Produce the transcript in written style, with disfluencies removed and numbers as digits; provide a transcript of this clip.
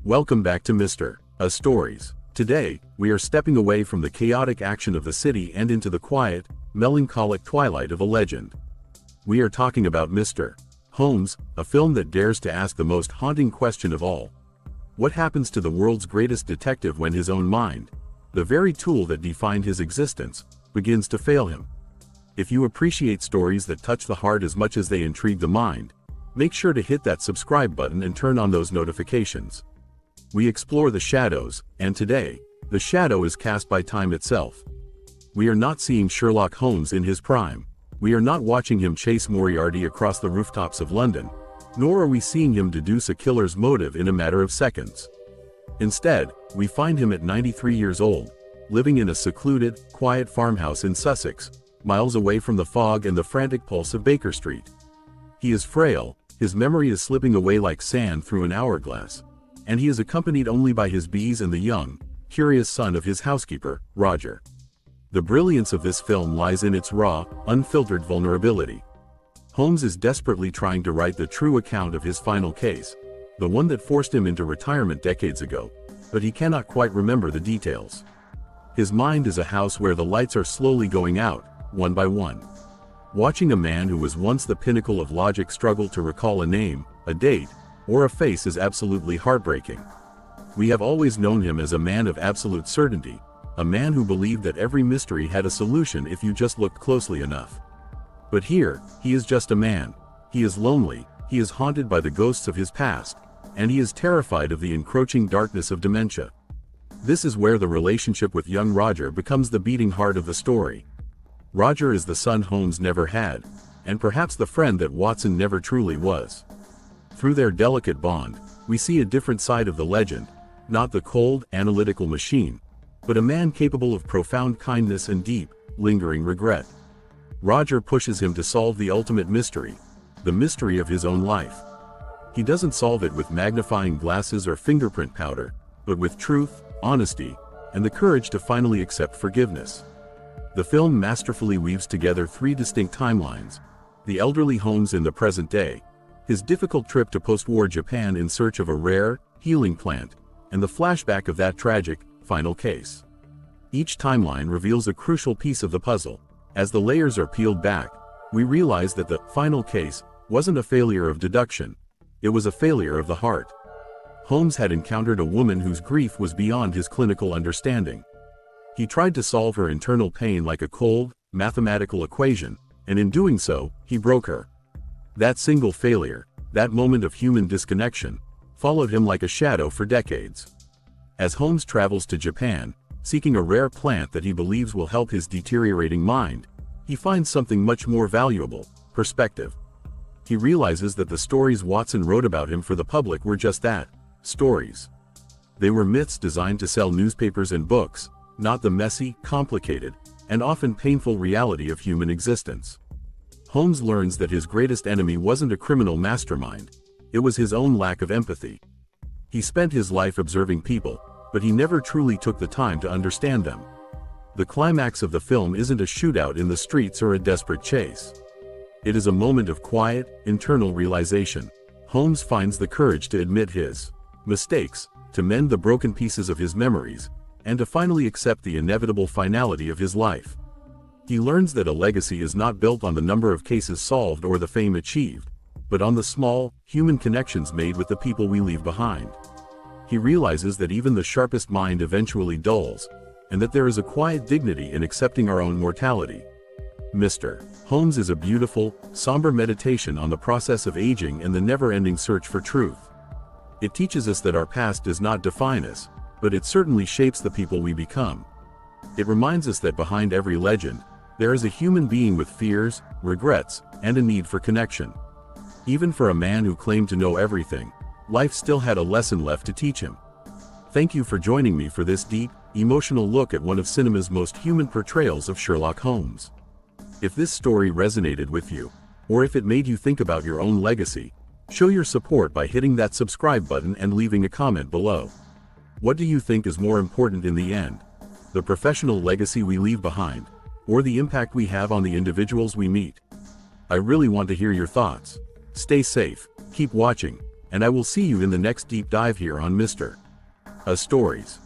Welcome back to Mr. A Stories. Today, we are stepping away from the chaotic action of the city and into the quiet, melancholic twilight of a legend. We are talking about Mr. Holmes, a film that dares to ask the most haunting question of all. What happens to the world's greatest detective when his own mind, the very tool that defined his existence, begins to fail him? If you appreciate stories that touch the heart as much as they intrigue the mind, make sure to hit that subscribe button and turn on those notifications. We explore the shadows, and today, the shadow is cast by time itself. We are not seeing Sherlock Holmes in his prime. We are not watching him chase Moriarty across the rooftops of London, nor are we seeing him deduce a killer's motive in a matter of seconds. Instead, we find him at 93 years old, living in a secluded, quiet farmhouse in Sussex, miles away from the fog and the frantic pulse of Baker Street. He is frail, his memory is slipping away like sand through an hourglass, and he is accompanied only by his bees and the young, curious son of his housekeeper, Roger. The brilliance of this film lies in its raw, unfiltered vulnerability. Holmes is desperately trying to write the true account of his final case, the one that forced him into retirement decades ago, but he cannot quite remember the details. His mind is a house where the lights are slowly going out, one by one. Watching a man who was once the pinnacle of logic struggle to recall a name, a date, or a face is absolutely heartbreaking. We have always known him as a man of absolute certainty, a man who believed that every mystery had a solution if you just looked closely enough. But here, he is just a man. He is lonely, he is haunted by the ghosts of his past, and he is terrified of the encroaching darkness of dementia. This is where the relationship with young Roger becomes the beating heart of the story. Roger is the son Holmes never had, and perhaps the friend that Watson never truly was. Through their delicate bond, we see a different side of the legend, not the cold, analytical machine, but a man capable of profound kindness and deep, lingering regret. Roger pushes him to solve the ultimate mystery, the mystery of his own life. He doesn't solve it with magnifying glasses or fingerprint powder, but with truth, honesty, and the courage to finally accept forgiveness. The film masterfully weaves together three distinct timelines: the elderly Holmes in the present day, his difficult trip to post-war Japan in search of a rare, healing plant, and the flashback of that tragic, final case. Each timeline reveals a crucial piece of the puzzle. As the layers are peeled back, we realize that the final case wasn't a failure of deduction, it was a failure of the heart. Holmes had encountered a woman whose grief was beyond his clinical understanding. He tried to solve her internal pain like a cold, mathematical equation, and in doing so, he broke her. That single failure, that moment of human disconnection, followed him like a shadow for decades. As Holmes travels to Japan, seeking a rare plant that he believes will help his deteriorating mind, he finds something much more valuable: perspective. He realizes that the stories Watson wrote about him for the public were just that, stories. They were myths designed to sell newspapers and books, not the messy, complicated, and often painful reality of human existence. Holmes learns that his greatest enemy wasn't a criminal mastermind, it was his own lack of empathy. He spent his life observing people, but he never truly took the time to understand them. The climax of the film isn't a shootout in the streets or a desperate chase. It is a moment of quiet, internal realization. Holmes finds the courage to admit his mistakes, to mend the broken pieces of his memories, and to finally accept the inevitable finality of his life. He learns that a legacy is not built on the number of cases solved or the fame achieved, but on the small, human connections made with the people we leave behind. He realizes that even the sharpest mind eventually dulls, and that there is a quiet dignity in accepting our own mortality. Mr. Holmes is a beautiful, somber meditation on the process of aging and the never-ending search for truth. It teaches us that our past does not define us, but it certainly shapes the people we become. It reminds us that behind every legend, there is a human being with fears, regrets, and a need for connection. Even for a man who claimed to know everything, life still had a lesson left to teach him. Thank you for joining me for this deep, emotional look at one of cinema's most human portrayals of Sherlock Holmes. If this story resonated with you, or if it made you think about your own legacy, show your support by hitting that subscribe button and leaving a comment below. What do you think is more important in the end? The professional legacy we leave behind, or the impact we have on the individuals we meet? I really want to hear your thoughts. Stay safe, keep watching, and I will see you in the next deep dive here on Mr. A Stories.